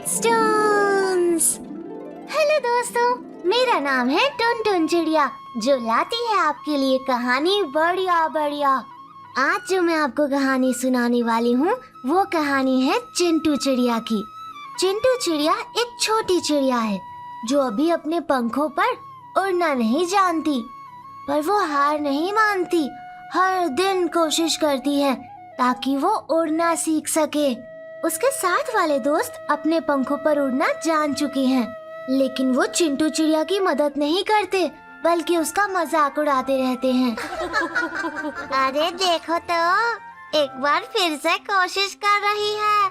Stones. Hello दोस्तों, मेरा नाम है टुनटुन चिड़िया जो लाती है आपके लिए कहानी बढ़िया बढ़िया। आज जो मैं आपको कहानी सुनाने वाली हूँ वो कहानी है चिंटू चिड़िया की। चिंटू चिड़िया एक छोटी चिड़िया है जो अभी अपने पंखों पर उड़ना नहीं जानती, पर वो हार नहीं मानती। हर दिन कोशिश करती है ताकि वो उड़ना सीख सके। उसके साथ वाले दोस्त अपने पंखों पर उड़ना जान चुके हैं, लेकिन वो चिंटू चिड़िया की मदद नहीं करते बल्कि उसका मजाक उड़ाते रहते हैं। अरे देखो तो, एक बार फिर से कोशिश कर रही है,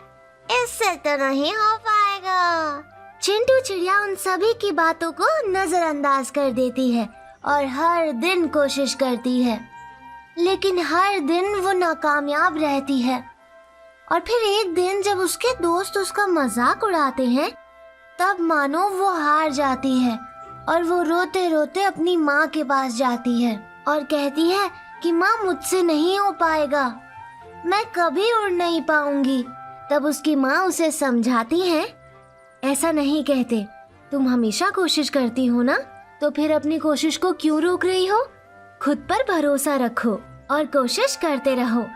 इससे तो नहीं हो पाएगा। चिंटू चिड़िया उन सभी की बातों को नजरअंदाज कर देती है और हर दिन कोशिश करती है, लेकिन हर दिन वो नाकामयाब रहती है। और फिर एक दिन जब उसके दोस्त उसका मजाक उड़ाते हैं, तब मानो वो हार जाती है और वो रोते रोते अपनी माँ के पास जाती है और कहती है कि माँ, मुझसे नहीं हो पाएगा, मैं कभी उड़ नहीं पाऊंगी। तब उसकी माँ उसे समझाती है, ऐसा नहीं कहते, तुम हमेशा कोशिश करती हो ना, तो फिर अपनी कोशिश को क्यों रोक रही हो? खुद पर भरोसा रखो और कोशिश करते रहो,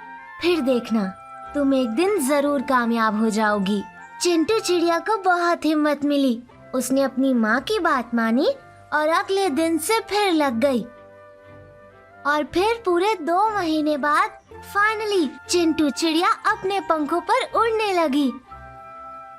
फिर देखना तुम एक दिन जरूर कामयाब हो जाओगी। चिंटू चिड़िया को बहुत हिम्मत मिली। उसने अपनी माँ की बात मानी और अगले दिन से फिर लग गई। और फिर पूरे 2 महीने बाद फाइनली चिंटू चिड़िया अपने पंखों पर उड़ने लगी।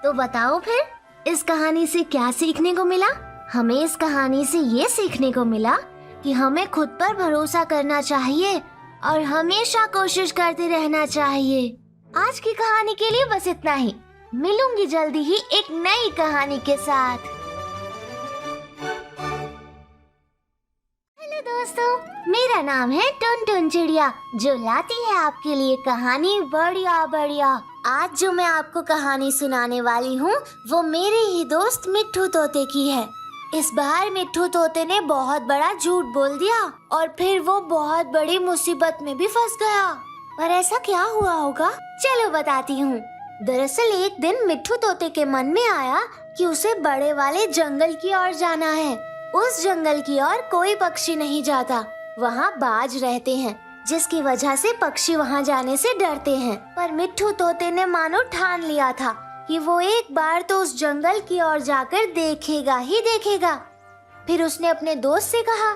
तो बताओ फिर इस कहानी से क्या सीखने को मिला? हमें इस कहानी से ये सीखने को मिला कि हमें खुद पर भरोसा करना चाहिए और हमेशा कोशिश करते रहना चाहिए। आज की कहानी के लिए बस इतना ही। मिलूंगी जल्दी ही एक नई कहानी के साथ। हेलो दोस्तों, मेरा नाम है टुनटुन चिड़िया जो लाती है आपके लिए कहानी बढ़िया बढ़िया। आज जो मैं आपको कहानी सुनाने वाली हूँ वो मेरे ही दोस्त मिट्ठू तोते की है। इस बार मिट्ठू तोते ने बहुत बड़ा झूठ बोल दिया और फिर वो बहुत बड़ी मुसीबत में भी फंस गया। पर ऐसा क्या हुआ होगा, चलो बताती हूँ। दरअसल एक दिन मिट्ठू तोते के मन में आया कि उसे बड़े वाले जंगल की ओर जाना है। उस जंगल की ओर कोई पक्षी नहीं जाता, वहाँ बाज रहते हैं, जिसकी वजह से पक्षी वहाँ जाने से डरते हैं। पर मिट्ठू तोते ने मानो ठान लिया था कि वो एक बार तो उस जंगल की ओर जाकर देखेगा ही देखेगा। फिर उसने अपने दोस्त से कहा,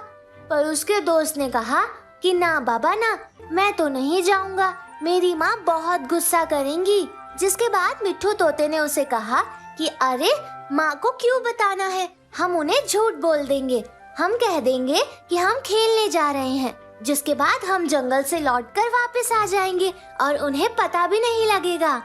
पर उसके दोस्त ने कहा कि ना बाबा ना, मैं तो नहीं जाऊंगा, मेरी माँ बहुत गुस्सा करेंगी। जिसके बाद मिट्ठू तोते ने उसे कहा कि अरे माँ को क्यों बताना है, हम उन्हें झूठ बोल देंगे, हम कह देंगे कि हम खेलने जा रहे हैं। जिसके बाद हम जंगल से लौटकर वापस आ जाएंगे और उन्हें पता भी नहीं लगेगा।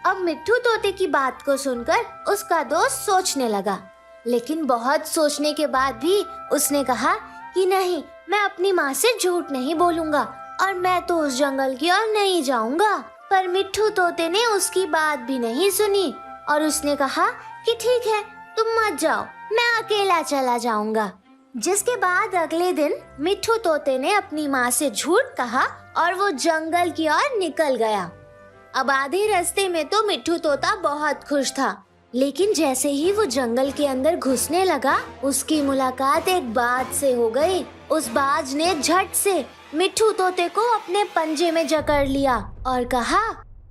अब मिट्ठू तोते की बात को सुनकर उसका दोस्त सोचने लगा, लेकिन बहुत सोचने के बाद भी उसने कहा कि नहीं, मैं अपनी माँ से झूठ नहीं बोलूंगा और मैं तो उस जंगल की ओर नहीं जाऊंगा। पर मिट्ठू तोते ने उसकी बात भी नहीं सुनी और उसने कहा कि ठीक है, तुम मत जाओ, मैं अकेला चला जाऊंगा। जिसके बाद अगले दिन मिट्ठू तोते ने अपनी माँ से झूठ कहा और वो जंगल की ओर निकल गया। अब आधे रास्ते में तो मिट्ठू तोता बहुत खुश था, लेकिन जैसे ही वो जंगल के अंदर घुसने लगा, उसकी मुलाकात एक बाज से हो गई। उस बाज ने झट से मिट्ठू तोते को अपने पंजे में जकड़ लिया और कहा,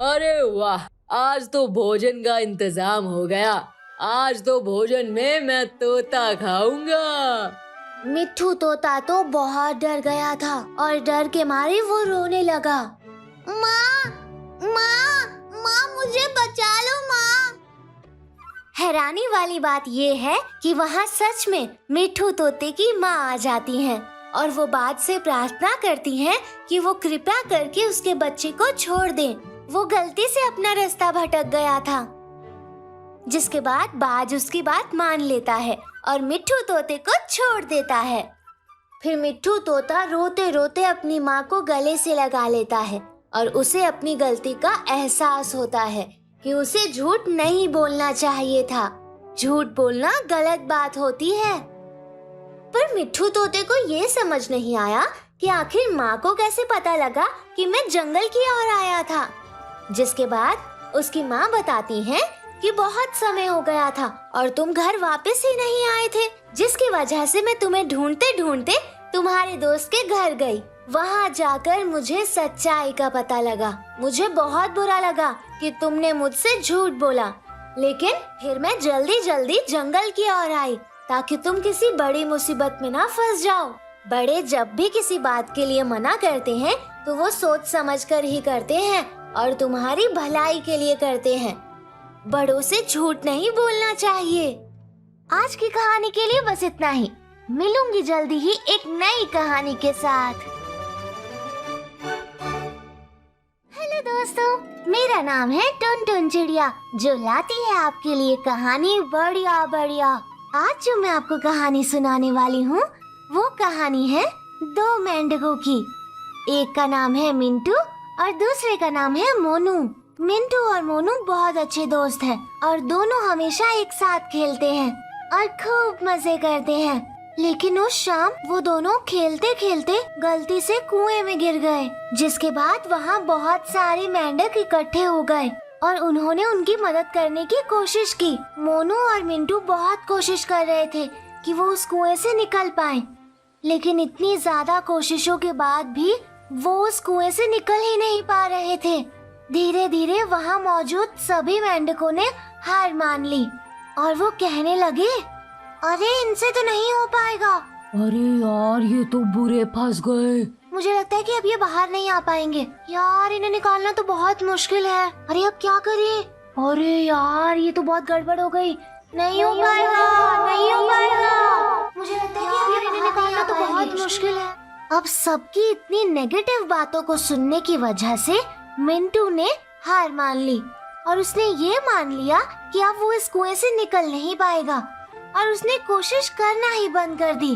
अरे वाह, आज तो भोजन का इंतजाम हो गया, आज तो भोजन में मैं तोता खाऊंगा। मिट्ठू तोता तो बहुत डर गया था और डर के मारे वो रोने लगा। माँ, माँ, माँ, मुझे बचा लो माँ। हैरानी वाली बात ये है कि वहाँ सच में मिट्ठू तोते की माँ आ जाती हैं और वो बाज से प्रार्थना करती हैं कि वो कृपया करके उसके बच्चे को छोड़ दें। वो गलती से अपना रास्ता भटक गया था। जिसके बाद बाज उसकी बात मान लेता है और मिट्ठू तोते को छोड़ देता है। फिर मिट्ठू तोता रोते रोते अपनी माँ को गले से लगा लेता है और उसे अपनी गलती का एहसास होता है कि उसे झूठ नहीं बोलना चाहिए था। झूठ बोलना गलत बात होती है। पर मिट्ठू तोते को ये समझ नहीं आया कि आखिर माँ को कैसे पता लगा कि मैं जंगल की ओर आया था। जिसके बाद उसकी माँ बताती हैं कि बहुत समय हो गया था और तुम घर वापस ही नहीं आए थे, जिसकी वजह से मैं तुम्हें ढूंढते ढूंढते तुम्हारे दोस्त के घर गई। वहाँ जाकर मुझे सच्चाई का पता लगा। मुझे बहुत बुरा लगा कि तुमने मुझसे झूठ बोला, लेकिन फिर मैं जल्दी जल्दी जंगल की ओर आई ताकि तुम किसी बड़ी मुसीबत में ना फंस जाओ। बड़े जब भी किसी बात के लिए मना करते हैं तो वो सोच समझकर ही करते हैं और तुम्हारी भलाई के लिए करते हैं। बड़ों से झूठ नहीं बोलना चाहिए। आज की कहानी के लिए बस इतना ही। मिलूंगी जल्दी ही एक नई कहानी के साथ। हेलो दोस्तों, मेरा नाम है टुनटुन चिड़िया, जो लाती है आपके लिए कहानी बढ़िया बढ़िया। आज जो मैं आपको कहानी सुनाने वाली हूँ वो कहानी है दो मेंढकों की। एक का नाम है मिंटू और दूसरे का नाम है मोनू। मिंटू और मोनू बहुत अच्छे दोस्त हैं और दोनों हमेशा एक साथ खेलते हैं और खूब मजे करते हैं। लेकिन उस शाम वो दोनों खेलते खेलते गलती से कुएं में गिर गए, जिसके बाद वहाँ बहुत सारे मेंढक इकट्ठे हो गए और उन्होंने उनकी मदद करने की कोशिश की। मोनू और मिंटू बहुत कोशिश कर रहे थे कि वो उस कुएं से निकल पाएं, लेकिन इतनी ज्यादा कोशिशों के बाद भी वो उस कुएं से निकल ही नहीं पा रहे थे। धीरे धीरे वहाँ मौजूद सभी मेंढकों ने हार मान ली और वो कहने लगे, अरे इनसे तो नहीं हो पाएगा। अरे यार, ये तो बुरे फंस गए। मुझे लगता है कि अब ये बाहर नहीं आ पाएंगे। यार, इन्हें निकालना तो बहुत मुश्किल है। अरे अब क्या करें? अरे यार, ये तो बहुत गड़बड़ हो गई। नहीं हो पाएगा, नहीं हो पाएगा। मुझे लगता है कि अब इन्हें निकालना तो बहुत मुश्किल है। अब सबकी इतनी नेगेटिव बातों को सुनने की वजह से मिंटू ने हार मान ली और उसने ये मान लिया कि अब वो इस कुएं से निकल नहीं पाएगा और उसने कोशिश करना ही बंद कर दी।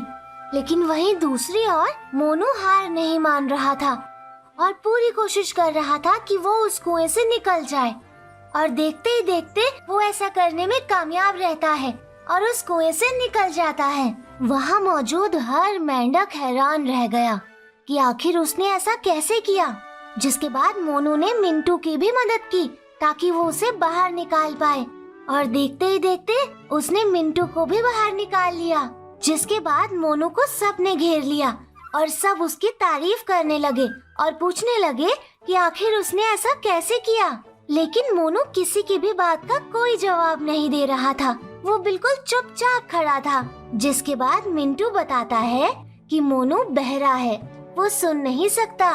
लेकिन वहीं दूसरी ओर मोनू हार नहीं मान रहा था और पूरी कोशिश कर रहा था कि वो उस कुएं से निकल जाए, और देखते ही देखते वो ऐसा करने में कामयाब रहता है और उस कुएं से निकल जाता है। वहाँ मौजूद हर मेंढक हैरान रह गया कि आखिर उसने ऐसा कैसे किया। जिसके बाद मोनू ने मिंटू की भी मदद की ताकि वो उसे बाहर निकाल पाए, और देखते ही देखते उसने मिंटू को भी बाहर निकाल लिया। जिसके बाद मोनू को सबने घेर लिया और सब उसकी तारीफ करने लगे और पूछने लगे कि आखिर उसने ऐसा कैसे किया। लेकिन मोनू किसी की भी बात का कोई जवाब नहीं दे रहा था। वो बिल्कुल चुपचाप खड़ा था। जिसके बाद मिंटू बताता है कि मोनू बहरा है, वो सुन नहीं सकता।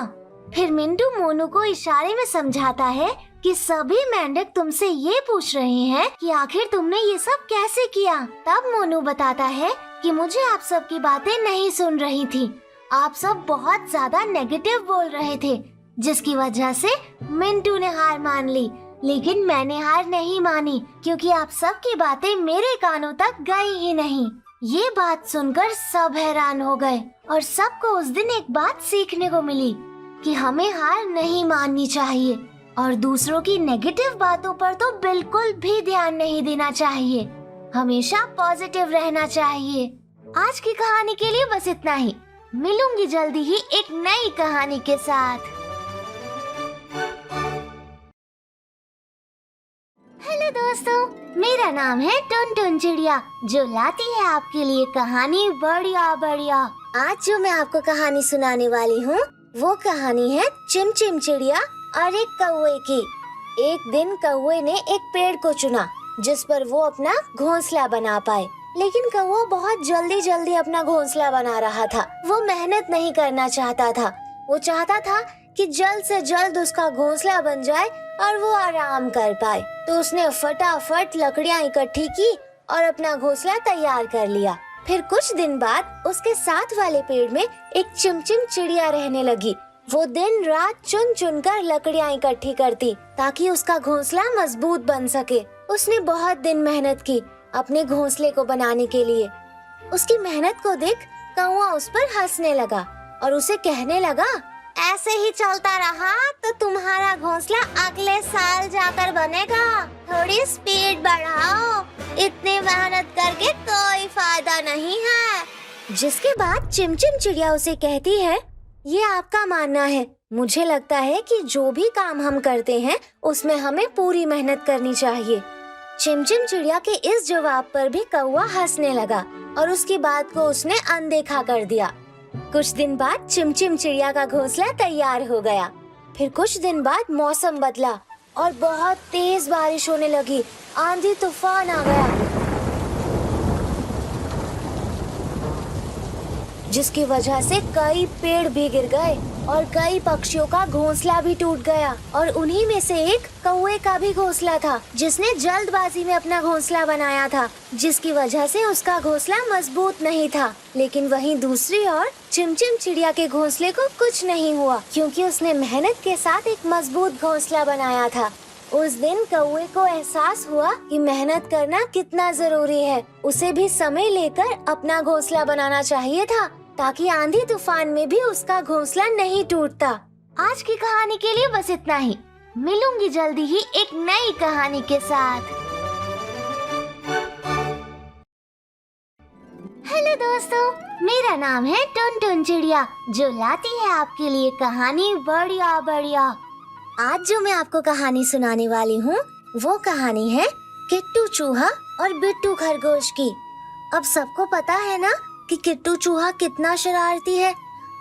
फिर मिंटू मोनू को इशारे में समझाता है कि सभी मेंढक तुमसे ये पूछ रहे हैं कि आखिर तुमने ये सब कैसे किया। तब मोनू बताता है कि मुझे आप सब की बातें नहीं सुन रही थी। आप सब बहुत ज्यादा नेगेटिव बोल रहे थे, जिसकी वजह से मिंटू ने हार मान ली। लेकिन मैंने हार नहीं मानी क्योंकि आप सब की बातें मेरे कानों तक गई ही नहीं। ये बात सुनकर सब हैरान हो गए और सबको उस दिन एक बात सीखने को मिली कि हमें हार नहीं माननी चाहिए और दूसरों की नेगेटिव बातों पर तो बिल्कुल भी ध्यान नहीं देना चाहिए। हमेशा पॉजिटिव रहना चाहिए। आज की कहानी के लिए बस इतना ही। मिलूंगी जल्दी ही एक नई कहानी के साथ। हेलो दोस्तों, मेरा नाम है टुनटुन चिड़िया, जो लाती है आपके लिए कहानी बढ़िया बढ़िया। आज जो मैं आपको कहानी सुनाने वाली हूँ वो कहानी है चिमचिम चिड़िया और एक कौवे की। एक दिन कौवे ने एक पेड़ को चुना जिस पर वो अपना घोंसला बना पाए, लेकिन कौवा बहुत जल्दी जल्दी अपना घोंसला बना रहा था। वो मेहनत नहीं करना चाहता था। वो चाहता था कि जल्द से जल्द उसका घोंसला बन जाए और वो आराम कर पाए। तो उसने फटाफट लकड़ियाँ इकट्ठी की और अपना घोंसला तैयार कर लिया। फिर कुछ दिन बाद उसके साथ वाले पेड़ में एक चिमचिम चिड़िया रहने लगी। वो दिन रात चुन चुन कर लकड़ियाँ इकट्ठी करती ताकि उसका घोंसला मजबूत बन सके। उसने बहुत दिन मेहनत की अपने घोंसले को बनाने के लिए। उसकी मेहनत को देख कौवा उस पर हंसने लगा और उसे कहने लगा, ऐसे ही चलता रहा तो तुम्हारा घोंसला अगले साल जाकर बनेगा। थोड़ी स्पीड बढ़ाओ, इतनी मेहनत करके कोई फायदा नहीं है। जिसके बाद चिमचिम चिड़िया उसे कहती है, ये आपका मानना है। मुझे लगता है कि जो भी काम हम करते हैं उसमें हमें पूरी मेहनत करनी चाहिए। चिमचिम चिड़िया के इस जवाब पर भी कौवा हंसने लगा और उसकी बात को उसने अनदेखा कर दिया। कुछ दिन बाद चिमचिम चिड़िया का घोंसला तैयार हो गया। फिर कुछ दिन बाद मौसम बदला और बहुत तेज बारिश होने लगी। आंधी तूफान आ गया, जिसकी वजह से कई पेड़ भी गिर गए और कई पक्षियों का घोंसला भी टूट गया। और उन्हीं में से एक कौवे का भी घोंसला था, जिसने जल्दबाजी में अपना घोंसला बनाया था, जिसकी वजह से उसका घोंसला मजबूत नहीं था। लेकिन वहीं दूसरी ओर चिमचिम चिड़िया के घोंसले को कुछ नहीं हुआ, क्योंकि उसने मेहनत के साथ एक मजबूत घोंसला बनाया था। उस दिन कौवे को एहसास हुआ कि मेहनत करना कितना जरूरी है। उसे भी समय लेकर अपना घोंसला बनाना चाहिए था, ताकि आंधी तूफान में भी उसका घोंसला नहीं टूटता। आज की कहानी के लिए बस इतना ही। मिलूंगी जल्दी ही एक नई कहानी के साथ। हेलो दोस्तों, मेरा नाम है टुनटुन चिड़िया, जो लाती है आपके लिए कहानी बढ़िया बढ़िया। आज जो मैं आपको कहानी सुनाने वाली हूँ, वो कहानी है किट्टू चूहा और बिट्टू खरगोश की। अब सबको पता है ना कि किट्टू चूहा कितना शरारती है,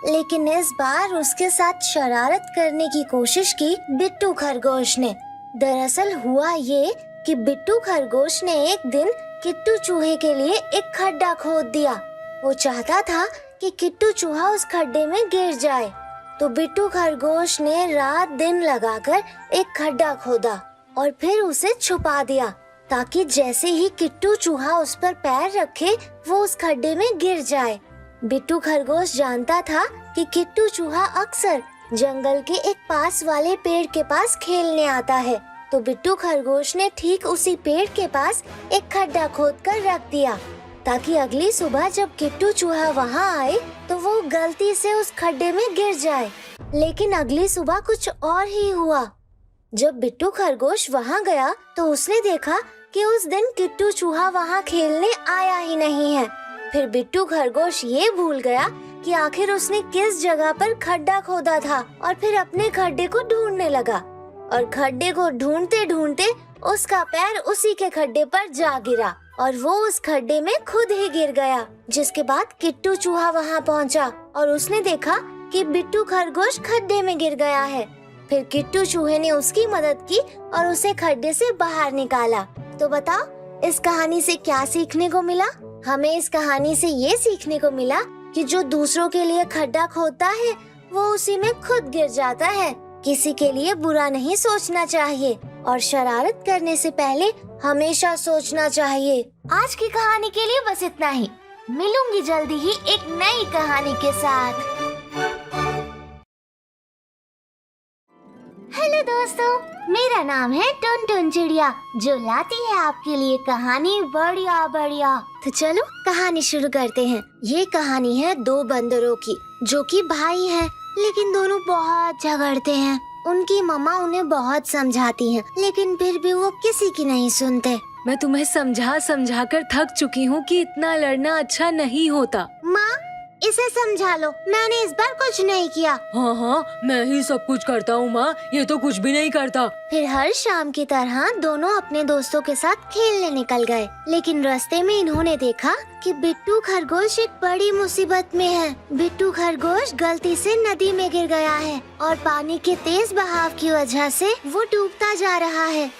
लेकिन इस बार उसके साथ शरारत करने की कोशिश की बिट्टू खरगोश ने। दरअसल हुआ ये कि बिट्टू खरगोश ने एक दिन किट्टू चूहे के लिए एक खड्डा खोद दिया। वो चाहता था कि किट्टू चूहा उस खड्डे में गिर जाए, तो बिट्टू खरगोश ने रात दिन लगाकर एक खड्डा खोदा और फिर उसे छुपा दिया, ताकि जैसे ही किट्टू चूहा उस पर पैर रखे वो उस खड्डे में गिर जाए। बिट्टू खरगोश जानता था कि किट्टू चूहा अक्सर जंगल के एक पास वाले पेड़ के पास खेलने आता है, तो बिट्टू खरगोश ने ठीक उसी पेड़ के पास एक खड्डा खोदकर रख दिया, ताकि अगली सुबह जब किट्टू चूहा वहाँ आए तो वो गलती से उस खड्डे में गिर जाए। लेकिन अगली सुबह कुछ और ही हुआ। जब बिट्टू खरगोश वहाँ गया तो उसने देखा कि उस दिन किट्टू चूहा वहाँ खेलने आया ही नहीं है। फिर बिट्टू खरगोश ये भूल गया कि आखिर उसने किस जगह पर खड्डा खोदा था, और फिर अपने खड्डे को ढूंढने लगा। और खड्डे को ढूंढते ढूंढते उसका पैर उसी के खड्डे पर जा गिरा और वो उस खड्डे में खुद ही गिर गया। जिसके बाद किट्टू चूहा वहाँ पहुँचा और उसने देखा कि बिट्टू खरगोश खड्डे में गिर गया है। फिर किट्टू चूहे ने उसकी मदद की और उसे खड्डे से बाहर निकाला। तो बताओ, इस कहानी से क्या सीखने को मिला? हमें इस कहानी से ये सीखने को मिला कि जो दूसरों के लिए खड्डा खोदता है वो उसी में खुद गिर जाता है। किसी के लिए बुरा नहीं सोचना चाहिए और शरारत करने से पहले हमेशा सोचना चाहिए। आज की कहानी के लिए बस इतना ही। मिलूंगी जल्दी ही एक नई कहानी के साथ। हेलो दोस्तों, मेरा नाम है टुनटुन चिड़िया, जो लाती है आपके लिए कहानी बढ़िया बढ़िया। तो चलो कहानी शुरू करते हैं। ये कहानी है दो बंदरों की, जो कि भाई हैं, लेकिन दोनों बहुत झगड़ते हैं। उनकी मम्मा उन्हें बहुत समझाती हैं, लेकिन फिर भी वो किसी की नहीं सुनते। मैं तुम्हें समझा समझा कर थक चुकी हूँ कि इतना लड़ना अच्छा नहीं होता। माँ, इसे समझा लो, मैंने इस बार कुछ नहीं किया। हाँ हाँ, मैं ही सब कुछ करता हूँ माँ, ये तो कुछ भी नहीं करता। फिर हर शाम की तरह दोनों अपने दोस्तों के साथ खेलने निकल गए, लेकिन रास्ते में इन्होंने देखा कि बिट्टू खरगोश एक बड़ी मुसीबत में है। बिट्टू खरगोश गलती से नदी में गिर गया है और पानी के तेज बहाव की वजह से वो डूबता जा रहा है।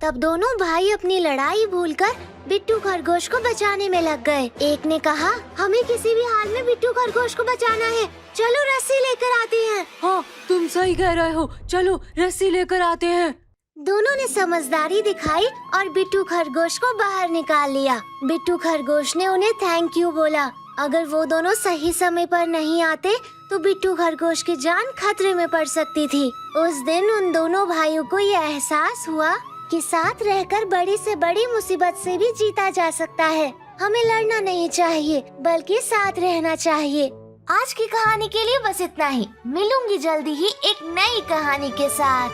तब दोनों भाई अपनी लड़ाई भूलकर बिट्टू खरगोश को बचाने में लग गए। एक ने कहा, हमें किसी भी हाल में बिट्टू खरगोश को बचाना है, चलो रस्सी लेकर आते हैं। हाँ, तुम सही कह रहे हो, चलो रस्सी लेकर आते हैं। दोनों ने समझदारी दिखाई और बिट्टू खरगोश को बाहर निकाल लिया। बिट्टू खरगोश ने उन्हें थैंक यू बोला। अगर वो दोनों सही समय पर नहीं आते तो बिट्टू खरगोश की जान खतरे में पड़ सकती थी। उस दिन उन दोनों भाइयों को ये एहसास हुआ कि साथ रहकर बड़ी से बड़ी मुसीबत से भी जीता जा सकता है। हमें लड़ना नहीं चाहिए, बल्कि साथ रहना चाहिए। आज की कहानी के लिए बस इतना ही। मिलूंगी जल्दी ही एक नई कहानी के साथ।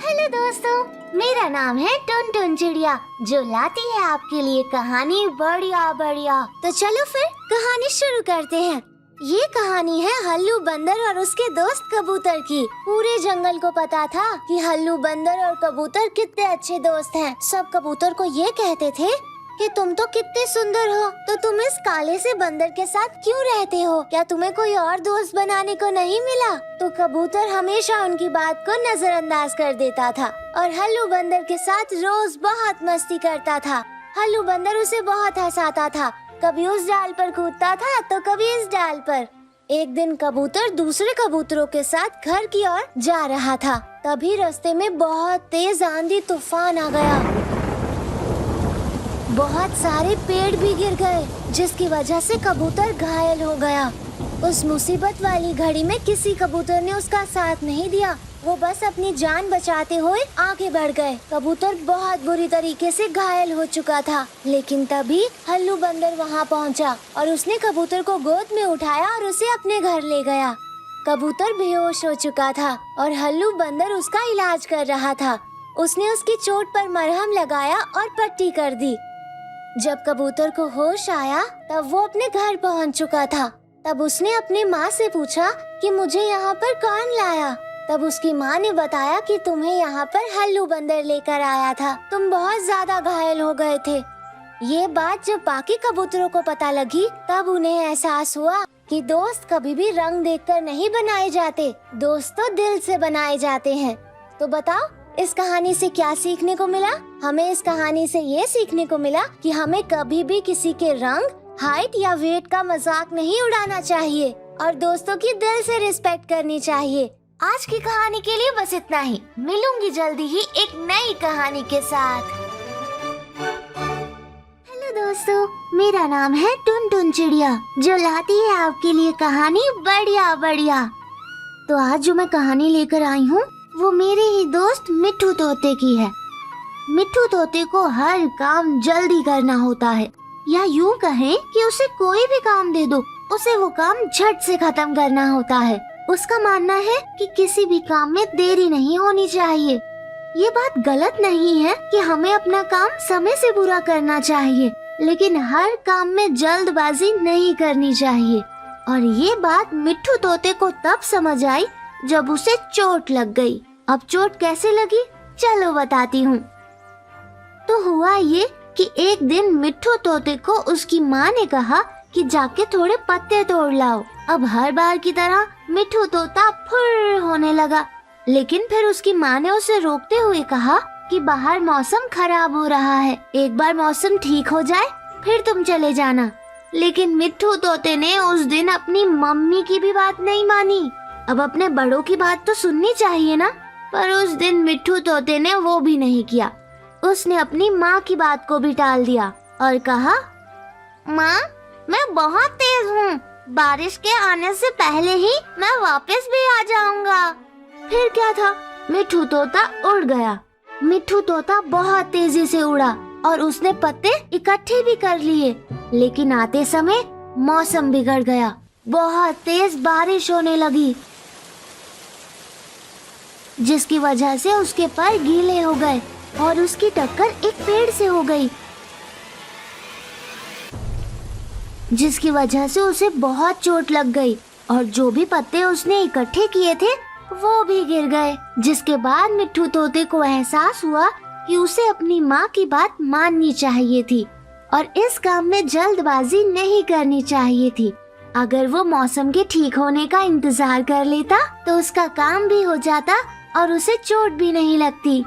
हेलो दोस्तों, मेरा नाम है टुनटुन चिड़िया, जो लाती है आपके लिए कहानी बढ़िया बढ़िया। तो चलो फिर कहानी शुरू करते हैं। ये कहानी है हल्लू बंदर और उसके दोस्त कबूतर की। पूरे जंगल को पता था कि हल्लू बंदर और कबूतर कितने अच्छे दोस्त हैं। सब कबूतर को ये कहते थे कि तुम तो कितने सुंदर हो, तो तुम इस काले से बंदर के साथ क्यों रहते हो? क्या तुम्हें कोई और दोस्त बनाने को नहीं मिला? तो कबूतर हमेशा उनकी बात को नजरअंदाज कर देता था और हल्लू बंदर के साथ रोज बहुत मस्ती करता था। हल्लू बंदर उसे बहुत हंसाता था, कभी उस डाल पर कूदता था तो कभी इस डाल पर। एक दिन कबूतर दूसरे कबूतरों के साथ घर की ओर जा रहा था, तभी रास्ते में बहुत तेज आंधी तूफान आ गया। बहुत सारे पेड़ भी गिर गए, जिसकी वजह से कबूतर घायल हो गया। उस मुसीबत वाली घड़ी में किसी कबूतर ने उसका साथ नहीं दिया, वो बस अपनी जान बचाते हुए आगे बढ़ गए। कबूतर बहुत बुरी तरीके से घायल हो चुका था, लेकिन तभी हल्लू बंदर वहाँ पहुँचा और उसने कबूतर को गोद में उठाया और उसे अपने घर ले गया। कबूतर बेहोश हो चुका था और हल्लू बंदर उसका इलाज कर रहा था। उसने उसकी चोट पर मरहम लगाया और पट्टी कर दी। जब कबूतर को होश आया तब वो अपने घर पहुँच चुका था। तब उसने अपनी माँ से पूछा कि मुझे यहाँ पर कौन लाया? तब उसकी माँ ने बताया कि तुम्हें यहाँ पर हल्लू बंदर लेकर आया था, तुम बहुत ज्यादा घायल हो गए थे। ये बात जब बाकी कबूतरों को पता लगी तब उन्हें एहसास हुआ कि दोस्त कभी भी रंग देखकर नहीं बनाए जाते, दोस्त तो दिल से बनाए जाते हैं। तो बताओ, इस कहानी से क्या सीखने को मिला? हमें इस कहानी से ये सीखने को मिला कि हमें कभी भी किसी के रंग, हाइट या वेट का मजाक नहीं उड़ाना चाहिए और दोस्तों की दिल से रिस्पेक्ट करनी चाहिए। आज की कहानी के लिए बस इतना ही। मिलूंगी जल्दी ही एक नई कहानी के साथ। हेलो दोस्तों, मेरा नाम है टुनटुन चिड़िया, जो लाती है आपके लिए कहानी बढ़िया बढ़िया। तो आज जो मैं कहानी लेकर आई हूँ वो मेरे ही दोस्त मिट्ठू तोते की है। मिट्ठू तोते को हर काम जल्दी करना होता है, या यूँ कहें कि उसे कोई भी काम दे दो उसे वो काम झट से खत्म करना होता है। उसका मानना है कि किसी भी काम में देरी नहीं होनी चाहिए। ये बात गलत नहीं है कि हमें अपना काम समय से पूरा करना चाहिए, लेकिन हर काम में जल्दबाजी नहीं करनी चाहिए। और ये बात मिट्ठू तोते को तब समझ आई जब उसे चोट लग गई। अब चोट कैसे लगी, चलो बताती हूँ। तो हुआ ये कि एक दिन मिट्ठू तोते को उसकी माँ ने कहा कि जाके थोड़े पत्ते तोड़ लाओ। अब हर बार की तरह मिट्ठू तोता फुर्र होने लगा, लेकिन फिर उसकी माँ ने उसे रोकते हुए कहा कि बाहर मौसम खराब हो रहा है, एक बार मौसम ठीक हो जाए फिर तुम चले जाना। लेकिन मिट्ठू तोते ने उस दिन अपनी मम्मी की भी बात नहीं मानी। अब अपने बड़ों की बात तो सुननी चाहिए ना, पर उस दिन मिट्ठू तोते ने वो भी नहीं किया। उसने अपनी माँ की बात को भी टाल दिया और कहा, माँ मैं बहुत तेज हूँ, बारिश के आने से पहले ही मैं वापस भी आ जाऊंगा। फिर क्या था, मिट्ठू तोता उड़ गया। मिट्ठू तोता बहुत तेजी से उड़ा और उसने पत्ते इकट्ठे भी कर लिए, लेकिन आते समय मौसम बिगड़ गया। बहुत तेज बारिश होने लगी, जिसकी वजह से उसके पैर गीले हो गए और उसकी टक्कर एक पेड़ से हो गई, जिसकी वजह से उसे बहुत चोट लग गई और जो भी पत्ते उसने इकट्ठे किए थे वो भी गिर गए। जिसके बाद मिट्ठू तोते को एहसास हुआ कि उसे अपनी माँ की बात माननी चाहिए थी और इस काम में जल्दबाजी नहीं करनी चाहिए थी। अगर वो मौसम के ठीक होने का इंतजार कर लेता तो उसका काम भी हो जाता और उसे चोट भी नहीं लगती।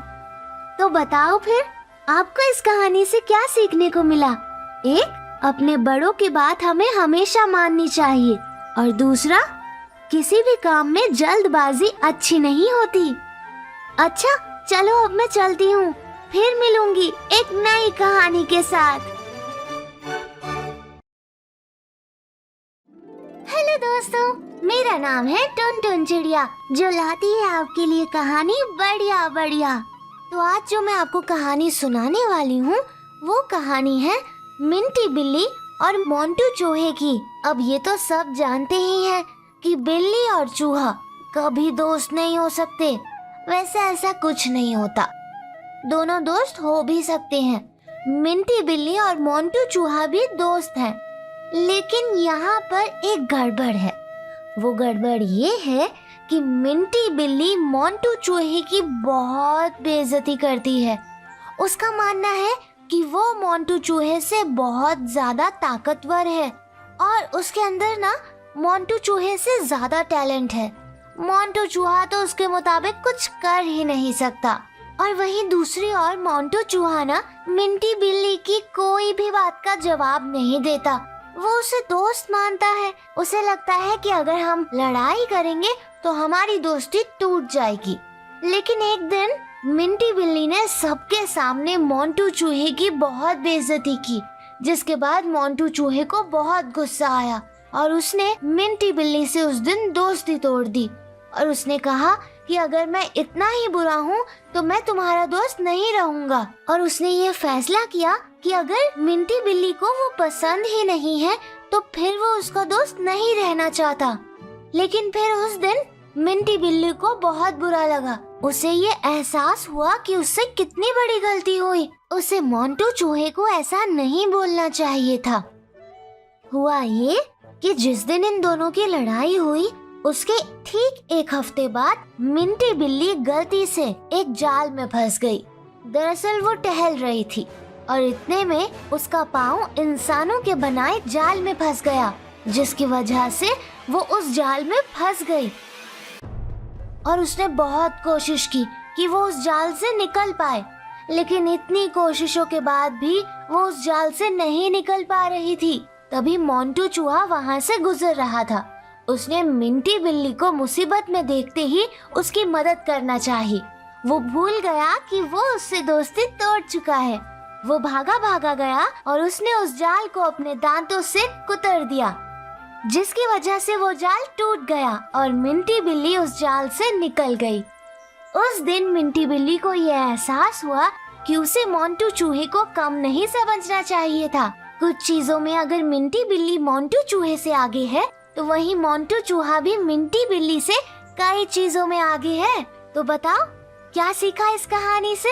तो बताओ फिर, आपको इस कहानी से क्या सीखने को मिला? एक, अपने बड़ों की बात हमें हमेशा माननी चाहिए, और दूसरा, किसी भी काम में जल्दबाजी अच्छी नहीं होती। अच्छा चलो अब मैं चलती हूँ, फिर मिलूंगी एक नई कहानी के साथ। हेलो दोस्तों, मेरा नाम है टुनटुन चिड़िया, जो लाती है आपके लिए कहानी बढ़िया बढ़िया। तो आज जो मैं आपको कहानी सुनाने वाली हूँ वो कहानी है मिंटी बिल्ली और मोंटू चूहे की। अब ये तो सब जानते ही हैं कि बिल्ली और चूहा कभी दोस्त नहीं हो सकते। वैसे ऐसा कुछ नहीं होता, दोनों दोस्त हो भी सकते हैं। मिंटी बिल्ली और मोंटू चूहा भी दोस्त हैं। लेकिन यहाँ पर एक गड़बड़ है। वो गड़बड़ ये है कि मिंटी बिल्ली मोंटू चूहे की बहुत बेइज्जती करती है। उसका मानना है कि वो मोंटू चूहे से बहुत ज्यादा ताकतवर है और उसके अंदर ना मोंटू चूहे से ज्यादा टैलेंट है। मोंटू चूहा तो उसके मुताबिक कुछ कर ही नहीं सकता। और वहीं दूसरी ओर मोंटू चूहा ना मिंटी बिल्ली की कोई भी बात का जवाब नहीं देता। वो उसे दोस्त मानता है। उसे लगता है कि अगर हम लड़ाई करेंगे तो हमारी दोस्ती टूट जाएगी। लेकिन एक दिन मिंटी बिल्ली ने सबके सामने मोंटू चूहे की बहुत बेइज्जती की, जिसके बाद मोंटू चूहे को बहुत गुस्सा आया और उसने मिंटी बिल्ली से उस दिन दोस्ती तोड़ दी। और उसने कहा कि अगर मैं इतना ही बुरा हूँ तो मैं तुम्हारा दोस्त नहीं रहूंगा। और उसने ये फैसला किया कि अगर मिंटी बिल्ली को वो पसंद ही नहीं है तो फिर वो उसका दोस्त नहीं रहना चाहता। लेकिन फिर उस दिन मिंटी बिल्ली को बहुत बुरा लगा। उसे ये एहसास हुआ कि उससे कितनी बड़ी गलती हुई। उसे मोंटू चूहे को ऐसा नहीं बोलना चाहिए था। हुआ ये कि जिस दिन इन दोनों की लड़ाई हुई उसके ठीक एक हफ्ते बाद मिंटी बिल्ली गलती से एक जाल में फंस गई। दरअसल वो टहल रही थी और इतने में उसका पाँव इंसानों के बनाए जाल में फंस गया, जिसकी वजह से वो उस जाल में फंस गई। और उसने बहुत कोशिश की कि वो उस जाल से निकल पाए, लेकिन इतनी कोशिशों के बाद भी वो उस जाल से नहीं निकल पा रही थी। तभी मोंटू चूहा वहाँ से गुजर रहा था। उसने मिंटी बिल्ली को मुसीबत में देखते ही उसकी मदद करना चाहिए। वो भूल गया कि वो उससे दोस्ती तोड़ चुका है। वो भागा भागा गया और उसने उस जाल को अपने दांतों से कुतर दिया, जिसकी वजह से वो जाल टूट गया और मिंटी बिल्ली उस जाल से निकल गई। उस दिन मिंटी बिल्ली को यह एहसास हुआ कि उसे मोंटू चूहे को कम नहीं समझना चाहिए था। कुछ चीजों में अगर मिंटी बिल्ली मोंटू चूहे से आगे है तो वहीं मोंटू चूहा भी मिंटी बिल्ली से कई चीजों में आगे है। तो बताओ क्या सीखा इस कहानी से?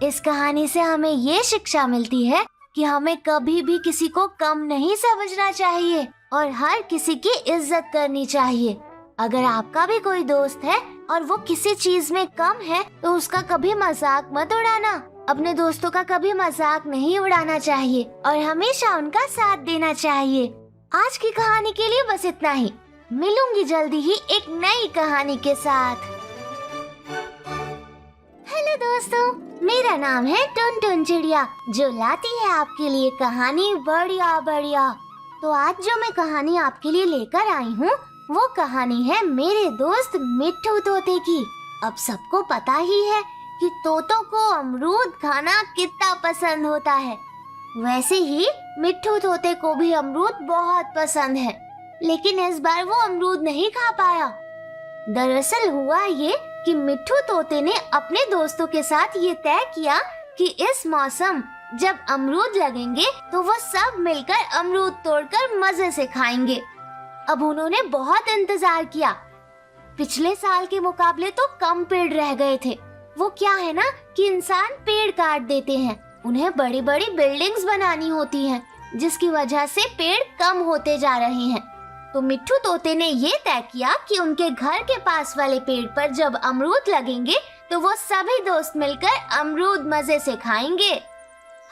इस कहानी से हमें ये शिक्षा मिलती है कि हमें कभी भी किसी को कम नहीं समझना चाहिए और हर किसी की इज्जत करनी चाहिए। अगर आपका भी कोई दोस्त है और वो किसी चीज में कम है तो उसका कभी मजाक मत उड़ाना। अपने दोस्तों का कभी मजाक नहीं उड़ाना चाहिए और हमेशा उनका साथ देना चाहिए। आज की कहानी के लिए बस इतना ही। मिलूंगी जल्दी ही एक नई कहानी के साथ। हेलो दोस्तों, मेरा नाम है टुनटुन चिड़िया, जो लाती है आपके लिए कहानी बढ़िया बढ़िया। तो आज जो मैं कहानी आपके लिए लेकर आई हूँ वो कहानी है मेरे दोस्त मिट्ठू तोते की। अब सबको पता ही है कि तोतों को अमरूद खाना कितना पसंद होता है। वैसे ही मिट्ठू तोते को भी अमरूद बहुत पसंद है, लेकिन इस बार वो अमरूद नहीं खा पाया। दरअसल हुआ ये कि मिट्ठू तोते ने अपने दोस्तों के साथ ये तय किया कि इस मौसम जब अमरूद लगेंगे तो वो सब मिलकर अमरूद तोड़कर मजे से खाएंगे। अब उन्होंने बहुत इंतजार किया। पिछले साल के मुकाबले तो कम पेड़ रह गए थे। वो क्या है ना कि इंसान पेड़ काट देते हैं, उन्हें बड़ी बड़ी बिल्डिंग्स बनानी होती हैं, जिसकी वजह से पेड़ कम होते जा रहे हैं। तो मिट्ठू तोते ने ये तय किया कि उनके घर के पास वाले पेड़ पर जब अमरूद लगेंगे तो वो सभी दोस्त मिलकर अमरूद मजे से खाएंगे।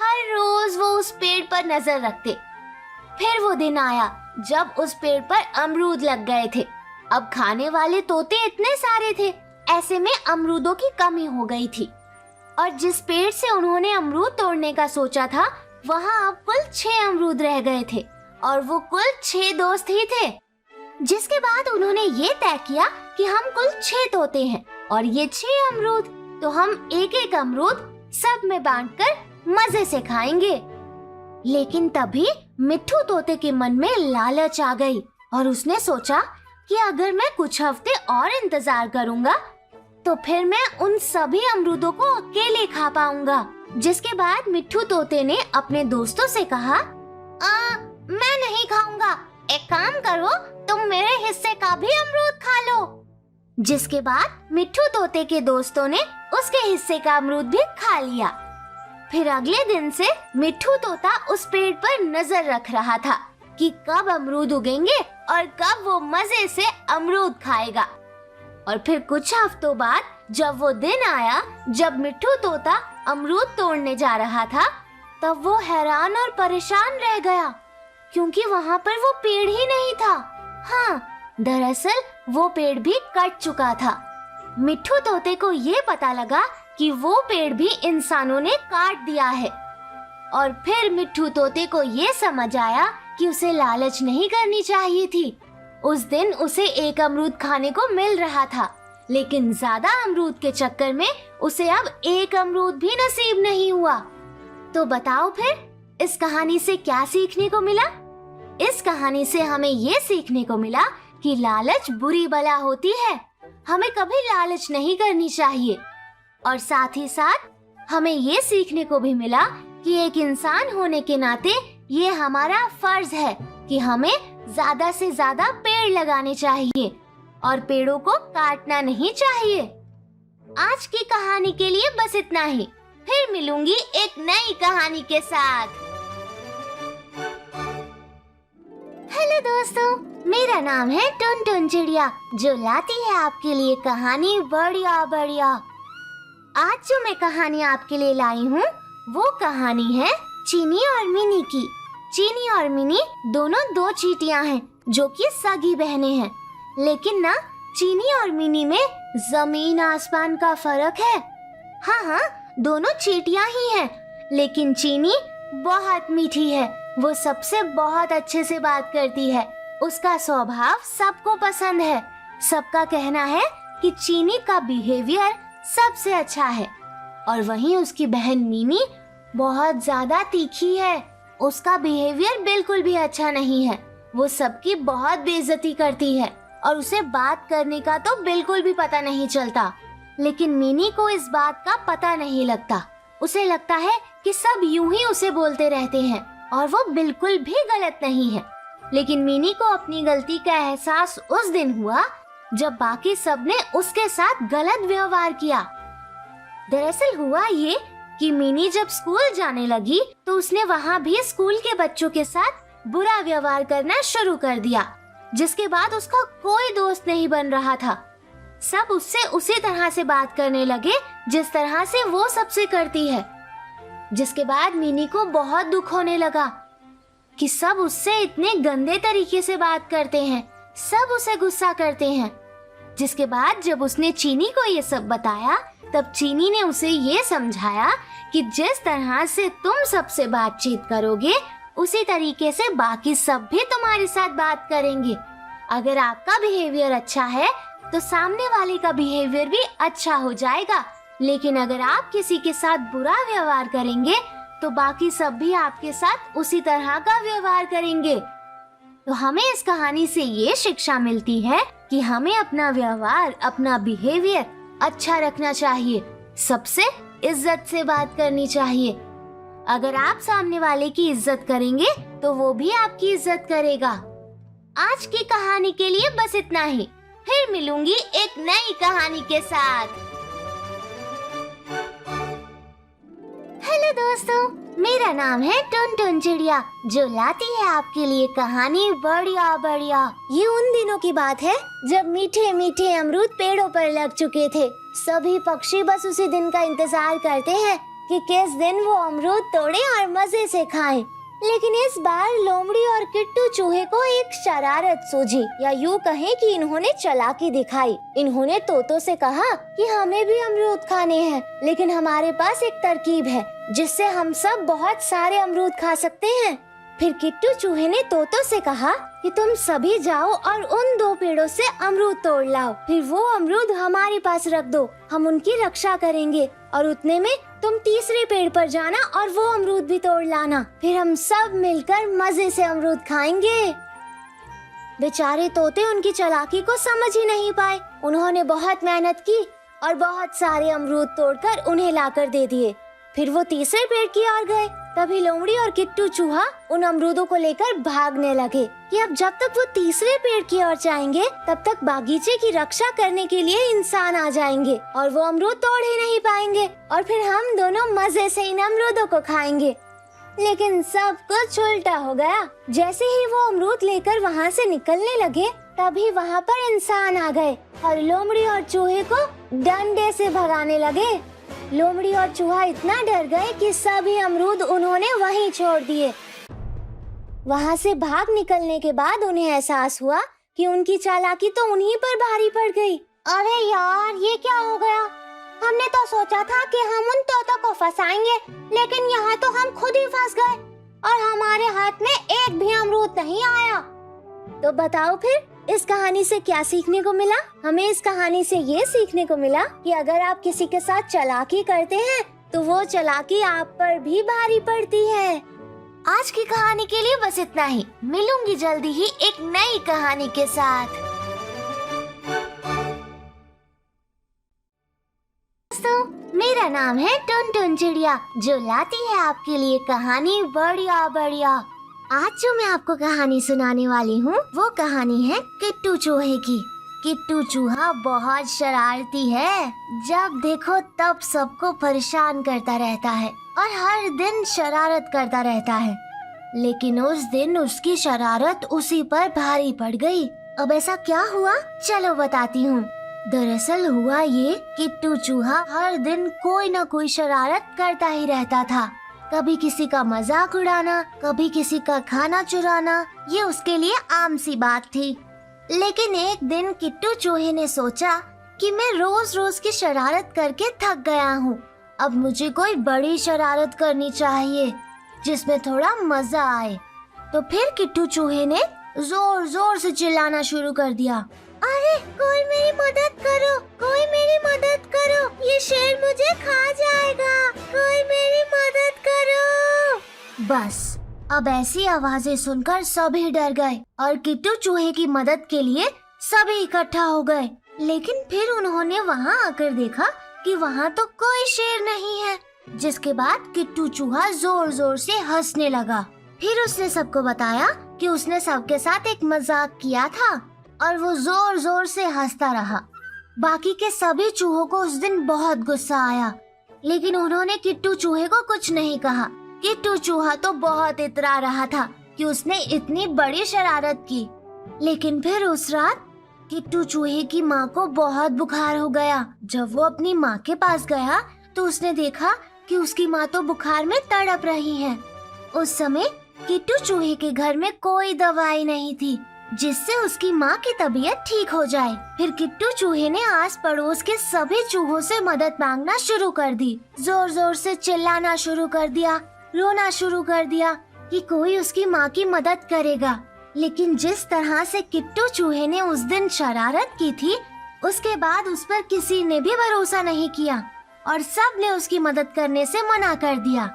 हर रोज वो उस पेड़ पर नजर रखते। फिर वो दिन आया जब उस पेड़ पर अमरूद लग गए थे। अब खाने वाले तोते इतने सारे थे, ऐसे में अमरूदों की कमी हो गई थी। और जिस पेड़ से उन्होंने अमरूद तोड़ने का सोचा था वहाँ अब कुल 6 अमरूद रह गए थे और वो कुल 6 दोस्त ही थे। जिसके बाद उन्होंने ये तय किया कि हम कुल 6 तोते हैं और ये 6 अमरूद, तो हम एक एक अमरूद सब में बांटकर मजे से खाएंगे। लेकिन तभी मिट्ठू तोते के मन में लालच आ गई और उसने सोचा कि अगर मैं कुछ हफ्ते और इंतजार करूंगा तो फिर मैं उन सभी अमरूदों को अकेले खा पाऊंगा। जिसके बाद मिट्ठू तोते ने अपने दोस्तों से कहा, मैं नहीं खाऊंगा, एक काम करो, तुम मेरे हिस्से का भी अमरूद खा लो। जिसके बाद मिट्ठू तोते के दोस्तों ने उसके हिस्से का अमरूद भी खा लिया। फिर अगले दिन से मिट्ठू तोता उस पेड़ पर नजर रख रहा था कि कब अमरूद उगेंगे और कब वो मजे से अमरूद खाएगा। और फिर कुछ हफ्तों बाद जब वो दिन आया जब मिट्ठू तोता अमरूद तोड़ने जा रहा था, तब वो हैरान और परेशान रह गया क्योंकि वहाँ पर वो पेड़ ही नहीं था। हाँ, दरअसल वो पेड़ भी कट चुका था। मिट्ठू तोते को ये पता लगा कि वो पेड़ भी इंसानों ने काट दिया है। और फिर मिट्ठू तोते को ये समझ आया कि उसे लालच नहीं करनी चाहिए थी। उस दिन उसे एक अमरूद खाने को मिल रहा था, लेकिन ज्यादा अमरूद के चक्कर में उसे अब एक अमरूद भी नसीब नहीं हुआ। तो बताओ फिर इस कहानी से क्या सीखने को मिला? इस कहानी से हमें ये सीखने को मिला कि लालच बुरी बला होती है। हमें कभी लालच नहीं करनी चाहिए। और साथ ही साथ हमें ये सीखने को भी मिला कि एक इंसान होने के नाते ये हमारा फर्ज है कि हमें ज्यादा से ज्यादा पेड़ लगाने चाहिए और पेड़ों को काटना नहीं चाहिए। आज की कहानी के लिए बस इतना ही। फिर मिलूंगी एक नई कहानी के साथ। हेलो दोस्तों, मेरा नाम है टुनटुन चिड़िया, जो लाती है आपके लिए कहानी बढ़िया बढ़िया। आज जो मैं कहानी आपके लिए लाई हूँ वो कहानी है चीनी और मिनी की। चीनी और मिनी दोनों दो चींटियां हैं जो कि सगी बहनें हैं, लेकिन ना चीनी और मिनी में जमीन आसमान का फर्क है। हाँ, दोनों चींटियां ही हैं, लेकिन चीनी बहुत मीठी है। वो सबसे बहुत अच्छे से बात करती है। उसका स्वभाव सबको पसंद है। सबका कहना है कि चीनी का बिहेवियर सबसे अच्छा है। और वहीं उसकी बहन मिनी बहुत ज्यादा तीखी है। उसका बिहेवियर बिल्कुल भी अच्छा नहीं है। वो सबकी बहुत बेइज्जती करती है और उसे बात करने का तो बिल्कुल भी पता नहीं चलता। लेकिन मिनी को इस बात का पता नहीं लगता। उसे लगता है कि सब यूं ही उसे बोलते रहते हैं और वो बिल्कुल भी गलत नहीं है। लेकिन मिनी को अपनी गलती का एहसास उस दिन हुआ जब बाकी सब ने उसके साथ गलत व्यवहार किया। दरअसल हुआ ये कि मिनी जब स्कूल जाने लगी तो उसने वहाँ भी स्कूल के बच्चों के साथ बुरा व्यवहार करना शुरू कर दिया, जिसके बाद उसका कोई दोस्त नहीं बन रहा था। सब उससे उसी तरह से बात करने लगे जिस तरह से वो सबसे करती है। जिसके बाद मिनी को बहुत दुख होने लगा कि सब उससे इतने गंदे तरीके से बात करते हैं, सब उसे गुस्सा करते हैं। जिसके बाद जब उसने चीनी को ये सब बताया, तब चीनी ने उसे ये समझाया कि जिस तरह से तुम सबसे बातचीत करोगे उसी तरीके से बाकी सब भी तुम्हारे साथ बात करेंगे। अगर आपका बिहेवियर अच्छा है तो सामने वाले का बिहेवियर भी अच्छा हो जाएगा, लेकिन अगर आप किसी के साथ बुरा व्यवहार करेंगे तो बाकी सब भी आपके साथ उसी तरह का व्यवहार करेंगे। तो हमें इस कहानी से ये शिक्षा मिलती है कि हमें अपना व्यवहार, अपना बिहेवियर अच्छा रखना चाहिए। सबसे इज्जत से बात करनी चाहिए। अगर आप सामने वाले की इज्जत करेंगे तो वो भी आपकी इज्जत करेगा। आज की कहानी के लिए बस इतना ही। फिर मिलूंगी एक नई कहानी के साथ। हेलो दोस्तों, मेरा नाम है टुनटुन चिड़िया, जो लाती है आपके लिए कहानी बढ़िया बढ़िया। ये उन दिनों की बात है जब मीठे मीठे अमरूद पेड़ों पर लग चुके थे। सभी पक्षी बस उसी दिन का इंतजार करते हैं कि किस दिन वो अमरूद तोड़े और मजे से खाएं। लेकिन इस बार लोमड़ी और किट्टू चूहे को एक शरारत सूझी, या यूँ कहें कि इन्होंने चालाकी दिखाई। इन्होंने तोतों से कहा कि हमें भी अमरूद खाने हैं, लेकिन हमारे पास एक तरकीब है जिससे हम सब बहुत सारे अमरूद खा सकते हैं। फिर किट्टू चूहे ने तोतों से कहा कि तुम सभी जाओ और उन दो पेड़ों से अमरूद तोड़ लाओ, फिर वो अमरूद हमारे पास रख दो, हम उनकी रक्षा करेंगे। और उतने में तुम तीसरे पेड़ पर जाना और वो अमरूद भी तोड़ लाना, फिर हम सब मिलकर मजे से अमरूद खाएंगे। बेचारे तोते उनकी चालाकी को समझ ही नहीं पाए। उन्होंने बहुत मेहनत की और बहुत सारे अमरूद तोड़कर उन्हें लाकर दे दिए। फिर वो तीसरे पेड़ की ओर गए। तभी लोमड़ी और किट्टू चूहा उन अमरूदों को लेकर भागने लगे कि अब जब तक वो तीसरे पेड़ की ओर जाएंगे तब तक बागीचे की रक्षा करने के लिए इंसान आ जाएंगे और वो अमरूद तोड़ ही नहीं पाएंगे और फिर हम दोनों मजे से इन अमरूदों को खाएंगे। लेकिन सब कुछ उल्टा हो गया। जैसे ही वो अमरूद लेकर वहाँ से निकलने लगे, तभी वहाँ पर इंसान आ गए और लोमड़ी और चूहे को डंडे से भगाने लगे। लोमड़ी और चूहा इतना डर गए कि सभी अमरूद उन्होंने वहीं छोड़ दिए। वहाँ से भाग निकलने के बाद उन्हें एहसास हुआ कि उनकी चालाकी तो उन्हीं पर भारी पड़ गई। अरे यार, ये क्या हो गया? हमने तो सोचा था कि हम उन तोतों को फंसाएंगे, लेकिन यहाँ तो हम खुद ही फंस गए और हमारे हाथ में एक भी अमरूद नहीं आया। तो बताओ फिर इस कहानी से क्या सीखने को मिला? हमें इस कहानी से ये सीखने को मिला कि अगर आप किसी के साथ चालाकी करते हैं तो वो चालाकी आप पर भी भारी पड़ती है। आज की कहानी के लिए बस इतना ही। मिलूंगी जल्दी ही एक नई कहानी के साथ। दोस्तों, मेरा नाम है टुनटुन चिड़िया, जो लाती है आपके लिए कहानी बढ़िया बढ़िया। आज जो मैं आपको कहानी सुनाने वाली हूँ वो कहानी है किट्टू चूहे की। किट्टू चूहा बहुत शरारती है। जब देखो तब सबको परेशान करता रहता है और हर दिन शरारत करता रहता है। लेकिन उस दिन उसकी शरारत उसी पर भारी पड़ गई। अब ऐसा क्या हुआ, चलो बताती हूँ। दरअसल हुआ ये, किट्टू चूहा हर दिन कोई न कोई शरारत करता ही रहता था। कभी किसी का मजाक उड़ाना, कभी किसी का खाना चुराना, ये उसके लिए आम सी बात थी। लेकिन एक दिन किट्टू चूहे ने सोचा कि मैं रोज रोज की शरारत करके थक गया हूँ। अब मुझे कोई बड़ी शरारत करनी चाहिए जिसमें थोड़ा मजा आए। तो फिर किट्टू चूहे ने जोर जोर से चिल्लाना शुरू कर दिया। अरे कोई मेरी मदद करो, कोई मेरी मदद करो, ये शेर मुझे खा जाएगा, कोई मेरी मदद करो। बस अब ऐसी आवाजें सुनकर सभी डर गए और किट्टू चूहे की मदद के लिए सभी इकट्ठा हो गए। लेकिन फिर उन्होंने वहाँ आकर देखा कि वहाँ तो कोई शेर नहीं है। जिसके बाद किट्टू चूहा जोर जोर से हंसने लगा। फिर उसने सबको बताया कि उसने सबके साथ एक मजाक किया था और वो जोर जोर से हंसता रहा। बाकी के सभी चूहों को उस दिन बहुत गुस्सा आया, लेकिन उन्होंने किट्टू चूहे को कुछ नहीं कहा। किट्टू चूहा तो बहुत इतरा रहा था कि उसने इतनी बड़ी शरारत की। लेकिन फिर उस रात किट्टू चूहे की माँ को बहुत बुखार हो गया। जब वो अपनी माँ के पास गया तो उसने देखा कि उसकी माँ तो बुखार में तड़प रही है। उस समय किट्टू चूहे के घर में कोई दवाई नहीं थी जिससे उसकी माँ की तबीयत ठीक हो जाए। फिर किट्टू चूहे ने आस पड़ोस के सभी चूहों से मदद मांगना शुरू कर दी। जोर जोर से चिल्लाना शुरू कर दिया, रोना शुरू कर दिया कि कोई उसकी माँ की मदद करेगा। लेकिन जिस तरह से किट्टू चूहे ने उस दिन शरारत की थी, उसके बाद उस पर किसी ने भी भरोसा नहीं किया और सब ने उसकी मदद करने से मना कर दिया।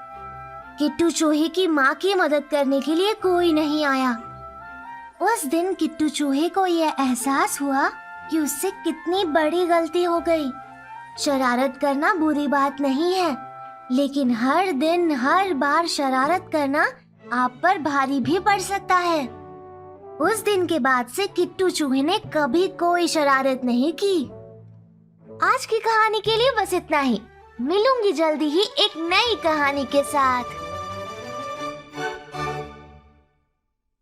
किट्टू चूहे की माँ की मदद करने के लिए कोई नहीं आया। उस दिन किट्टू चूहे को यह एहसास हुआ कि उससे कितनी बड़ी गलती हो गई। शरारत करना बुरी बात नहीं है, लेकिन हर दिन हर बार शरारत करना आप पर भारी भी पड़ सकता है। उस दिन के बाद से किट्टू चूहे ने कभी कोई शरारत नहीं की। आज की कहानी के लिए बस इतना ही। मिलूंगी जल्दी ही एक नई कहानी के साथ।